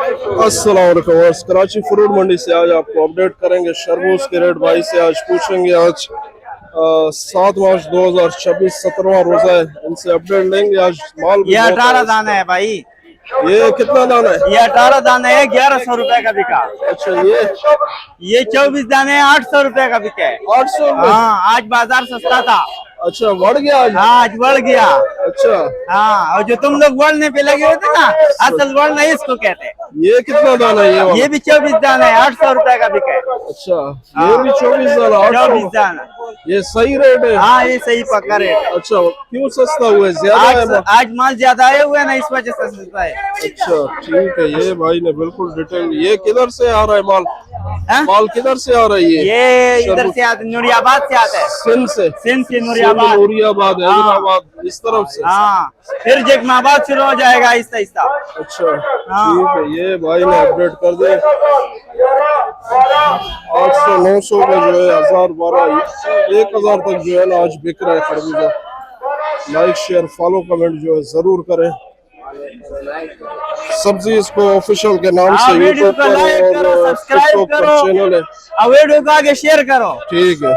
अस्सलाम वालेकुम। कराची फ्रूट मंडी से आज आपको अपडेट करेंगे शरबूज के रेट। भाई से आज पूछेंगे। आज 7 मार्च 2026 17वां रोजा है। इनसे अपडेट लेंगे। आज माल भी ये बहुत 18 है। दाना है भाई। ये कितना दाना है? ये 18 दाना है, 1100 रुपए का बिका। अच्छा, ये 24 दाने 800 रुपए का बिका है। 800 रुपए। हाँ, आज बाजार सस्ता था। अच्छा, बढ़ गया आज। हाँ, आज बढ़ गया। अच्छा, हाँ, और जो तुम लोग बोलने पे लगे होते ना, असल बोलना इसको कहते हैं। ये कितना दाना है? ये भी 24 दाना है, 800 रुपए का बिका है। अच्छा, ये भी 24 दाना 24 दाना। ये सही रेट है? हाँ, ये सही पक्का रेट। अच्छा, क्यों सस्ता हुआ है? ज्यादा है? आज माल ज्यादा आए हुए हैं ना, इस वजह से सस्ता है। अच्छा, ठीक है। ये भाई ने बिल्कुल डिटेल। ये किधर से आ रहा है माल? हाँ? माल किधर से आ रहा है? ये इधर से आते, नूरियाबाद से आता है। सिंध से? सिंध से नूरियाबाद, नूरियाबाद, हैदराबाद, इस तरफ से। हाँ, फिर जगमाबाद शुरू हो जाएगा आहिस्ता आहिस्ता। अच्छा, हाँ। ठीक है। ये भाई ने अपडेट कर दिया। 800 900 में जो है 1000 12 1000 तक जो है ना आज बिक रहा है खरबूजा। लाइक शेयर फॉलो कमेंट जो है जरूर करें। सब्जी इसको ऑफिशियल के नाम से वीडियो यूट्यूब को पर लाइक और करो, सब्सक्राइब टिकटॉक पर करो चैनल है। और वीडियो को आगे शेयर करो। ठीक है।